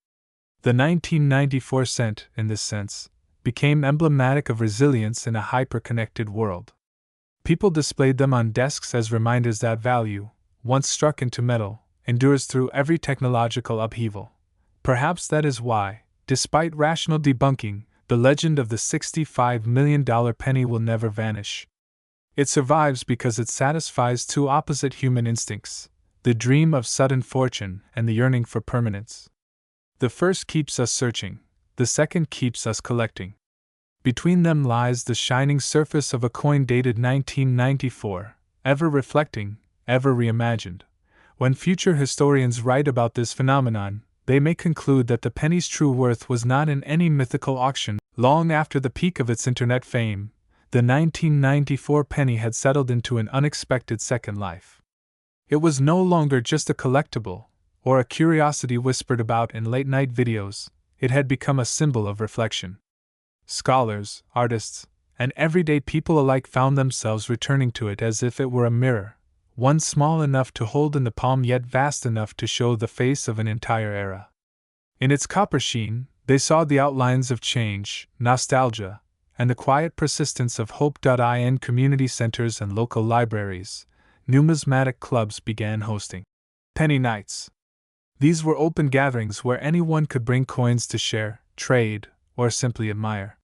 Speaker 1: The 1994 cent, in this sense, became emblematic of resilience in a hyper-connected world. People displayed them on desks as reminders that value, once struck into metal, endures through every technological upheaval. Perhaps that is why, despite rational debunking, the legend of the $65 million penny will never vanish. It survives because it satisfies two opposite human instincts: the dream of sudden fortune and the yearning for permanence. The first keeps us searching, the second keeps us collecting. Between them lies the shining surface of a coin dated 1994, ever reflecting, ever reimagined. When future historians write about this phenomenon, they may conclude that the penny's true worth was not in any mythical auction. Long after the peak of its internet fame, the 1994 penny had settled into an unexpected second life. It was no longer just a collectible, or a curiosity whispered about in late-night videos. It had become a symbol of reflection. Scholars, artists, and everyday people alike found themselves returning to it as if it were a mirror, one small enough to hold in the palm yet vast enough to show the face of an entire era. In its copper sheen, they saw the outlines of change, nostalgia, and the quiet persistence of hope. In community centers and local libraries, numismatic clubs began hosting penny nights. These were open gatherings where anyone could bring coins to share, trade, or simply admire.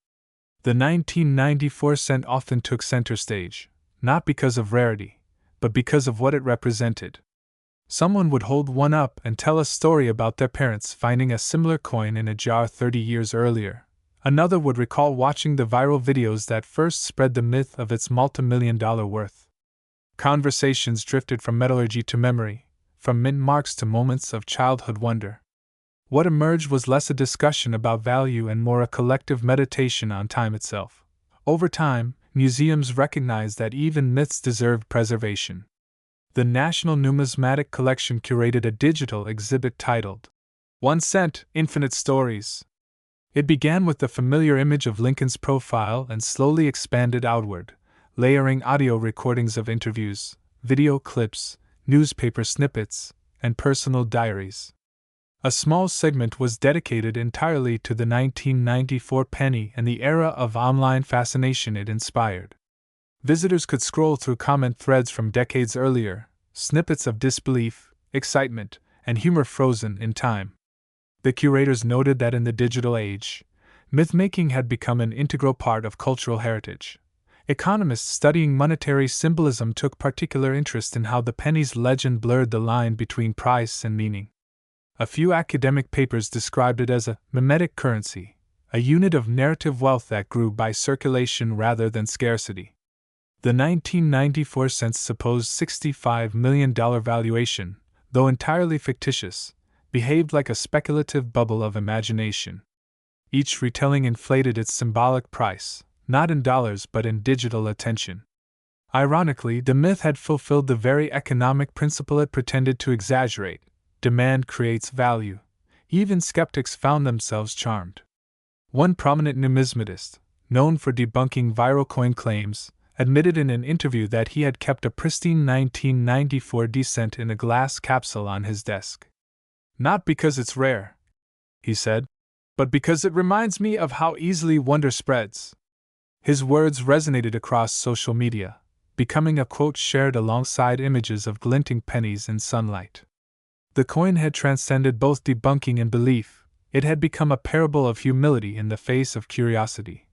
Speaker 1: The 1994 cent often took center stage, not because of rarity, but because of what it represented. Someone would hold one up and tell a story about their parents finding a similar coin in a jar 30 years earlier. Another would recall watching the viral videos that first spread the myth of its multi-million-dollar worth. Conversations drifted from metallurgy to memory, from mint marks to moments of childhood wonder. What emerged was less a discussion about value and more a collective meditation on time itself. Over time, museums recognized that even myths deserved preservation. The National Numismatic Collection curated a digital exhibit titled 1 Cent, Infinite Stories. It began with the familiar image of Lincoln's profile and slowly expanded outward, layering audio recordings of interviews, video clips, newspaper snippets, and personal diaries. A small segment was dedicated entirely to the 1994 penny and the era of online fascination it inspired. Visitors could scroll through comment threads from decades earlier, snippets of disbelief, excitement, and humor frozen in time. The curators noted that in the digital age, myth-making had become an integral part of cultural heritage. Economists studying monetary symbolism took particular interest in how the penny's legend blurred the line between price and meaning. A few academic papers described it as a mimetic currency, a unit of narrative wealth that grew by circulation rather than scarcity. The 1994 cent's supposed $65 million valuation, though entirely fictitious, behaved like a speculative bubble of imagination. Each retelling inflated its symbolic price, not in dollars but in digital attention. Ironically, the myth had fulfilled the very economic principle it pretended to exaggerate: demand creates value. Even skeptics found themselves charmed. One prominent numismatist, known for debunking viral coin claims, admitted in an interview that he had kept a pristine 1994 cent in a glass capsule on his desk. "Not because it's rare," he said, "but because it reminds me of how easily wonder spreads." His words resonated across social media, becoming a quote shared alongside images of glinting pennies in sunlight. The coin had transcended both debunking and belief. It had become a parable of humility in the face of curiosity.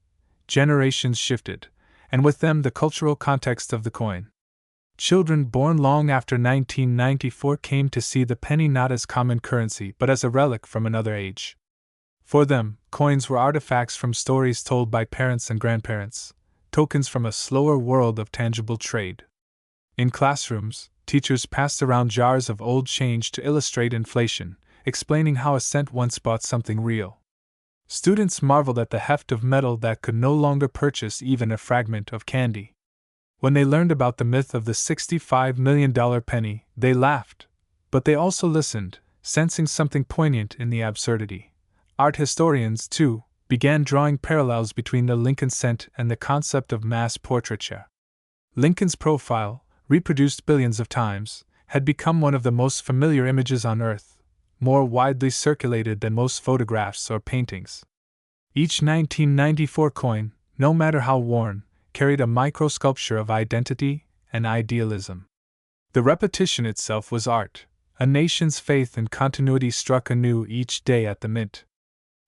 Speaker 1: Generations shifted, and with them the cultural context of the coin. Children born long after 1994 came to see the penny not as common currency but as a relic from another age. For them, coins were artifacts from stories told by parents and grandparents, tokens from a slower world of tangible trade. In classrooms, teachers passed around jars of old change to illustrate inflation, explaining how a cent once bought something real. Students marveled at the heft of metal that could no longer purchase even a fragment of candy. When they learned about the myth of the $65 million penny, they laughed. But they also listened, sensing something poignant in the absurdity. Art historians, too, began drawing parallels between the Lincoln cent and the concept of mass portraiture. Lincoln's profile, reproduced billions of times, had become one of the most familiar images on Earth, more widely circulated than most photographs or paintings. Each 1994 coin, no matter how worn, carried a microsculpture of identity and idealism. The repetition itself was art. A nation's faith in continuity struck anew each day at the mint.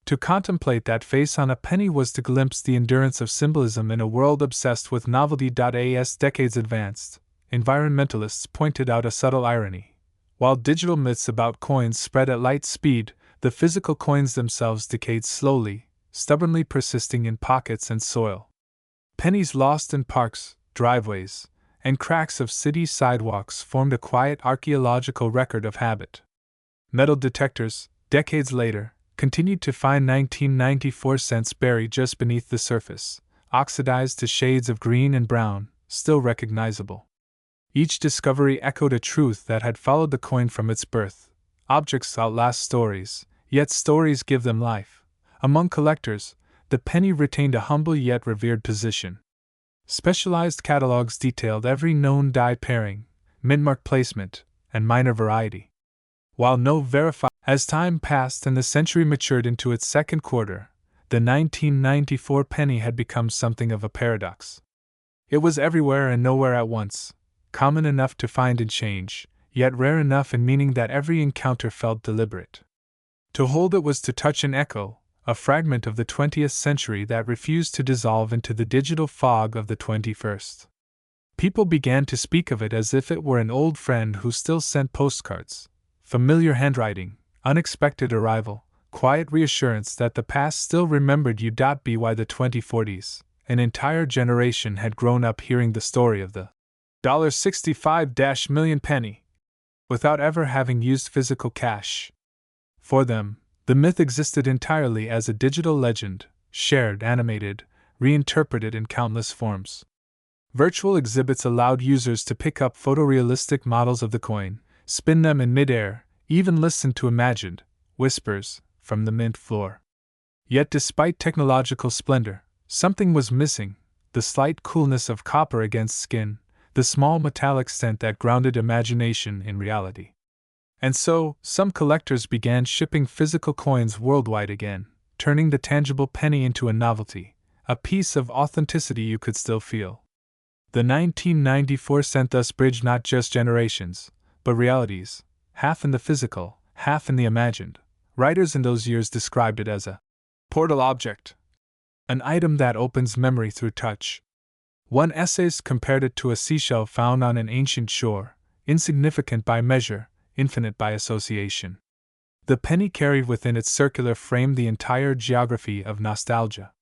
Speaker 1: To contemplate that face on a penny was to glimpse the endurance of symbolism in a world obsessed with novelty. As decades advanced, environmentalists pointed out a subtle irony. While digital myths about coins spread at light speed, the physical coins themselves decayed slowly, stubbornly persisting in pockets and soil. Pennies lost in parks, driveways, and cracks of city sidewalks formed a quiet archaeological record of habit. Metal detectors, decades later, continued to find 1994 cents buried just beneath the surface, oxidized to shades of green and brown, still recognizable. Each discovery echoed a truth that had followed the coin from its birth. Objects outlast stories, yet stories give them life. Among collectors, the penny retained a humble yet revered position. Specialized catalogs detailed every known die pairing, mint-mark placement, and minor variety. While no verified, as time passed and the century matured into its second quarter, the 1994 penny had become something of a paradox. It was everywhere and nowhere at once, common enough to find and change, yet rare enough in meaning that every encounter felt deliberate. To hold it was to touch an echo, a fragment of the 20th century that refused to dissolve into the digital fog of the 21st. People began to speak of it as if it were an old friend who still sent postcards. Familiar handwriting, unexpected arrival, quiet reassurance that the past still remembered you. By the 2040s, an entire generation had grown up hearing the story of the $65 million penny, without ever having used physical cash. For them, the myth existed entirely as a digital legend, shared, animated, reinterpreted in countless forms. Virtual exhibits allowed users to pick up photorealistic models of the coin, spin them in midair, even listen to imagined whispers from the mint floor. Yet despite technological splendor, something was missing: the slight coolness of copper against skin, the small metallic scent that grounded imagination in reality. And so, some collectors began shipping physical coins worldwide again, turning the tangible penny into a novelty, a piece of authenticity you could still feel. The 1994 cent thus bridged not just generations, but realities, half in the physical, half in the imagined. Writers in those years described it as a portal object, an item that opens memory through touch. One essayist compared it to a seashell found on an ancient shore, insignificant by measure, infinite by association. The penny carried within its circular frame the entire geography of nostalgia.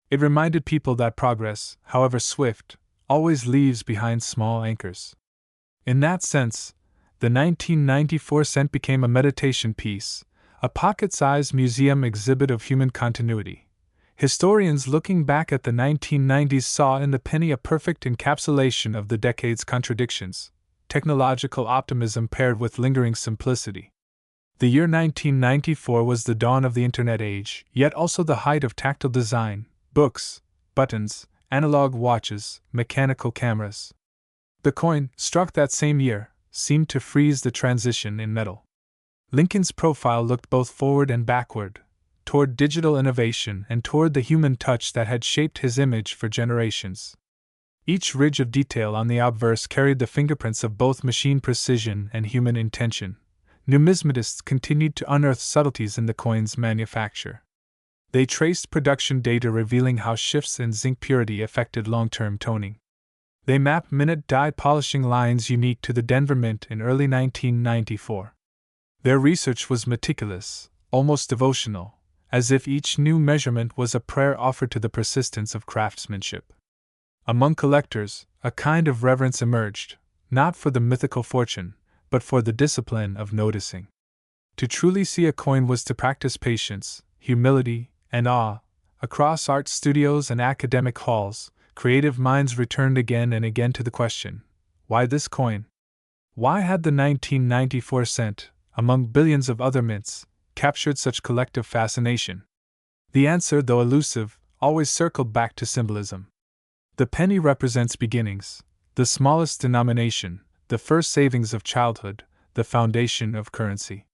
Speaker 1: It reminded people that progress, however swift, always leaves behind small anchors. In that sense, the 1994 cent became a meditation piece, a pocket-sized museum exhibit of human continuity. Historians looking back at the 1990s saw in the penny a perfect encapsulation of the decade's contradictions: technological optimism paired with lingering simplicity. The year 1994 was the dawn of the Internet age, yet also the height of tactile design: books, buttons, analog watches, mechanical cameras. The coin, struck that same year, seemed to freeze the transition in metal. Lincoln's profile looked both forward and backward, toward digital innovation and toward the human touch that had shaped his image for generations. Each ridge of detail on the obverse carried the fingerprints of both machine precision and human intention. Numismatists continued to unearth subtleties in the coin's manufacture. They traced production data revealing how shifts in zinc purity affected long-term toning. They mapped minute die polishing lines unique to the Denver Mint in early 1994. Their research was meticulous, almost devotional, as if each new measurement was a prayer offered to the persistence of craftsmanship. Among collectors, a kind of reverence emerged, not for the mythical fortune, but for the discipline of noticing. To truly see a coin was to practice patience, humility, and awe. Across art studios and academic halls, creative minds returned again and again to the question, why this coin? Why had the 1994 cent, among billions of other mints, captured such collective fascination? The answer, though elusive, always circled back to symbolism. The penny represents beginnings, the smallest denomination, the first savings of childhood, the foundation of currency.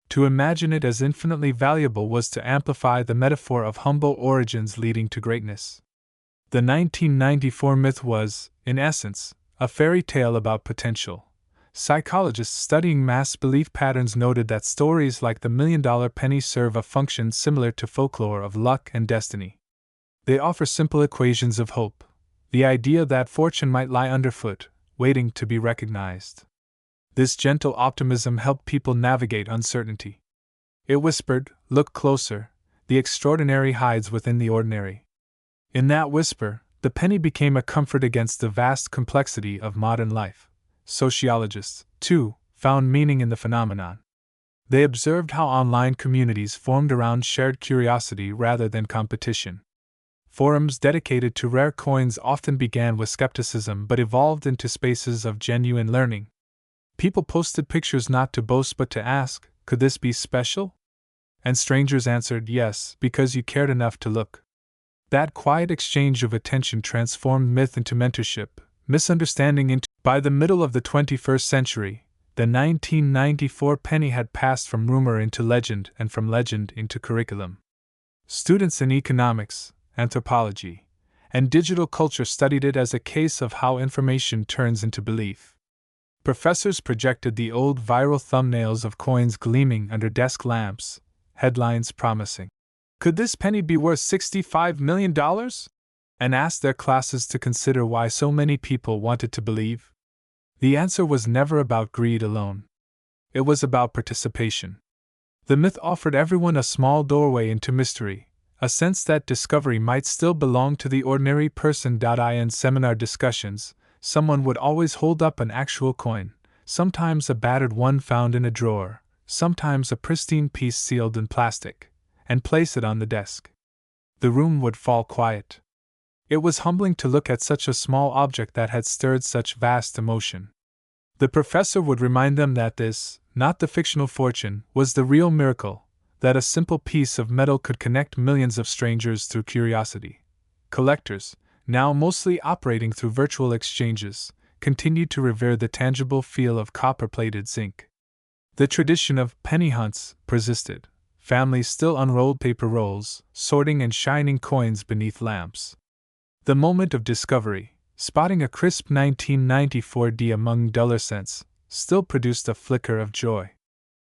Speaker 1: To imagine it as infinitely valuable was to amplify the metaphor of humble origins leading to greatness. The 1994 myth was, in essence, a fairy tale about potential. Psychologists studying mass belief patterns noted that stories like the $1,000,000 penny serve a function similar to folklore of luck and destiny. They offer simple equations of hope, the idea that fortune might lie underfoot, waiting to be recognized. This gentle optimism helped people navigate uncertainty. It whispered, "Look closer, the extraordinary hides within the ordinary." In that whisper, the penny became a comfort against the vast complexity of modern life. Sociologists, too, found meaning in the phenomenon. They observed how online communities formed around shared curiosity rather than competition. Forums dedicated to rare coins often began with skepticism but evolved into spaces of genuine learning. People posted pictures not to boast but to ask, could this be special? And strangers answered yes, because you cared enough to look. That quiet exchange of attention transformed myth into mentorship, misunderstanding into. By the middle of the 21st century, the 1994 penny had passed from rumor into legend and from legend into curriculum. Students in economics, anthropology, and digital culture studied it as a case of how information turns into belief. Professors projected the old viral thumbnails of coins gleaming under desk lamps, headlines promising, "Could this penny be worth $65 million?" and asked their classes to consider why so many people wanted to believe. The answer was never about greed alone. It was about participation. The myth offered everyone a small doorway into mystery, a sense that discovery might still belong to the ordinary person. In seminar discussions, someone would always hold up an actual coin, sometimes a battered one found in a drawer, sometimes a pristine piece sealed in plastic, and place it on the desk. The room would fall quiet. It was humbling to look at such a small object that had stirred such vast emotion. The professor would remind them that this, not the fictional fortune, was the real miracle, that a simple piece of metal could connect millions of strangers through curiosity. Collectors, now mostly operating through virtual exchanges, continued to revere the tangible feel of copper-plated zinc. The tradition of penny hunts persisted. Families still unrolled paper rolls, sorting and shining coins beneath lamps. The moment of discovery, spotting a crisp 1994 D among duller cents, still produced a flicker of joy.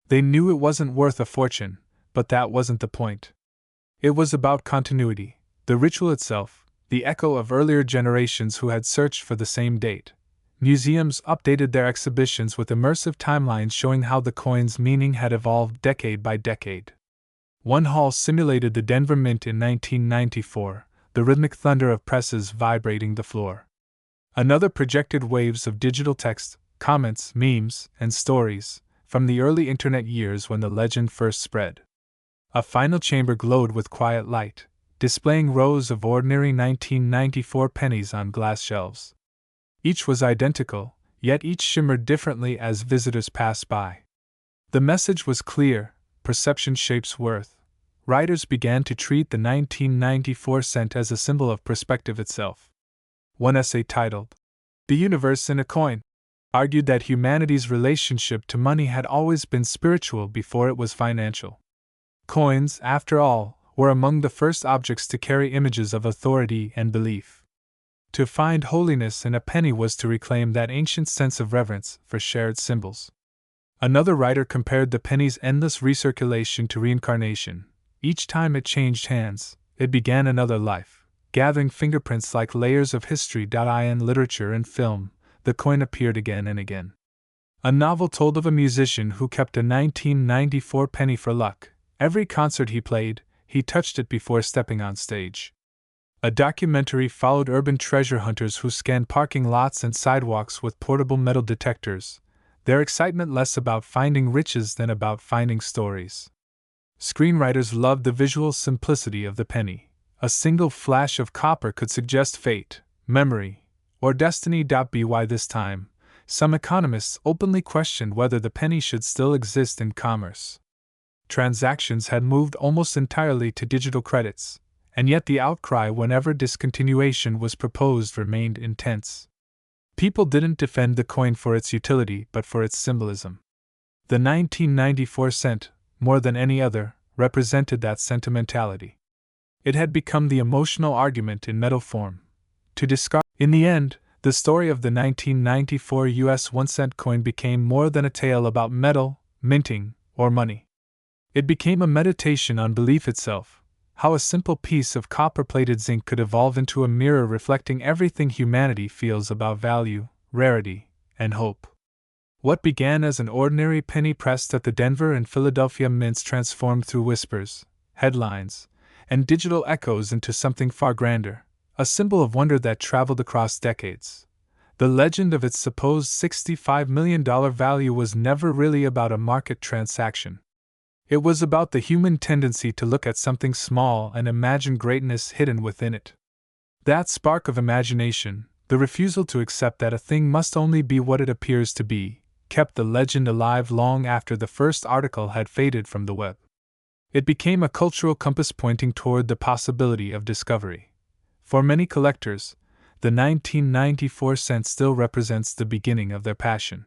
Speaker 1: They knew it wasn't worth a fortune, but that wasn't the point. It was about continuity, the ritual itself, the echo of earlier generations who had searched for the same date. Museums updated their exhibitions with immersive timelines showing how the coin's meaning had evolved decade by decade. One hall simulated the Denver Mint in 1994, the rhythmic thunder of presses vibrating the floor. Another projected waves of digital text, comments, memes, and stories, from the early internet years when the legend first spread. A final chamber glowed with quiet light, displaying rows of ordinary 1994 pennies on glass shelves. Each was identical, yet each shimmered differently as visitors passed by. The message was clear: perception shapes worth. Writers began to treat the 1994 cent as a symbol of perspective itself. One essay titled, "The Universe in a Coin," argued that humanity's relationship to money had always been spiritual before it was financial. Coins, after all, were among the first objects to carry images of authority and belief. To find holiness in a penny was to reclaim that ancient sense of reverence for shared symbols. Another writer compared the penny's endless recirculation to reincarnation. Each time it changed hands, it began another life, gathering fingerprints like layers of history. In literature and film, the coin appeared again and again. A novel told of a musician who kept a 1994 penny for luck. Every concert he played, he touched it before stepping on stage. A documentary followed urban treasure hunters who scanned parking lots and sidewalks with portable metal detectors, their excitement less about finding riches than about finding stories. Screenwriters loved the visual simplicity of the penny. A single flash of copper could suggest fate, memory, or destiny. By this time, some economists openly questioned whether the penny should still exist in commerce. Transactions had moved almost entirely to digital credits, and yet the outcry whenever discontinuation was proposed remained intense. People didn't defend the coin for its utility but for its symbolism. The 1994 cent, more than any other, represented that sentimentality. It had become the emotional argument in metal form. To discard. In the end, the story of the 1994 US 1-cent coin became more than a tale about metal, minting, or money. It became a meditation on belief itself, how a simple piece of copper-plated zinc could evolve into a mirror reflecting everything humanity feels about value, rarity, and hope. What began as an ordinary penny pressed at the Denver and Philadelphia mints transformed through whispers, headlines, and digital echoes into something far grander, a symbol of wonder that traveled across decades. The legend of its supposed $65 million value was never really about a market transaction. It was about the human tendency to look at something small and imagine greatness hidden within it. That spark of imagination, the refusal to accept that a thing must only be what it appears to be, kept the legend alive long after the first article had faded from the web. It became a cultural compass pointing toward the possibility of discovery. For many collectors, the 1994 cent still represents the beginning of their passion.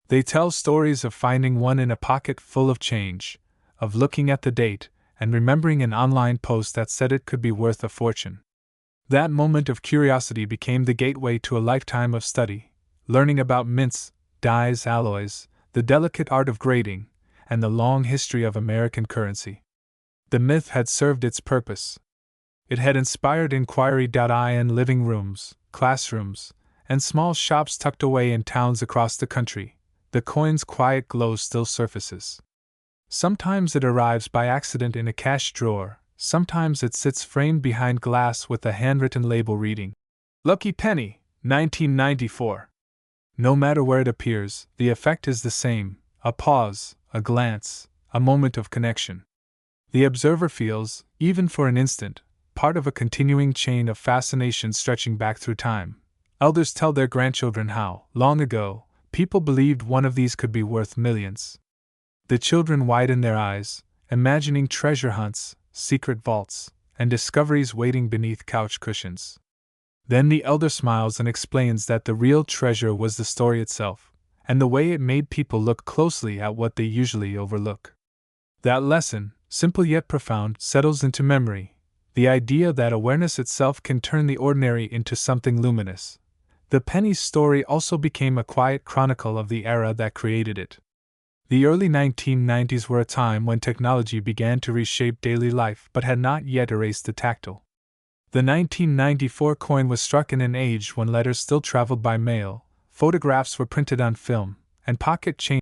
Speaker 1: They tell stories of finding one in a pocket full of change, of looking at the date and remembering an online post that said it could be worth a fortune. That moment of curiosity became the gateway to a lifetime of study, learning about mints, dyes, alloys, the delicate art of grading, and the long history of American currency. The myth had served its purpose. It had inspired inquiry. In living rooms, classrooms, and small shops tucked away in towns across the country, the coin's quiet glow still surfaces. Sometimes it arrives by accident in a cash drawer, sometimes it sits framed behind glass with a handwritten label reading, "Lucky Penny, 1994. No matter where it appears, the effect is the same: a pause, a glance, a moment of connection. The observer feels, even for an instant, part of a continuing chain of fascination stretching back through time. Elders tell their grandchildren how, long ago, people believed one of these could be worth millions. The children widen their eyes, imagining treasure hunts, secret vaults, and discoveries waiting beneath couch cushions. Then the elder smiles and explains that the real treasure was the story itself, and the way it made people look closely at what they usually overlook. That lesson, simple yet profound, settles into memory, the idea that awareness itself can turn the ordinary into something luminous. The penny's story also became a quiet chronicle of the era that created it. The early 1990s were a time when technology began to reshape daily life but had not yet erased the tactile. The 1994 coin was struck in an age when letters still traveled by mail, photographs were printed on film, and pocket change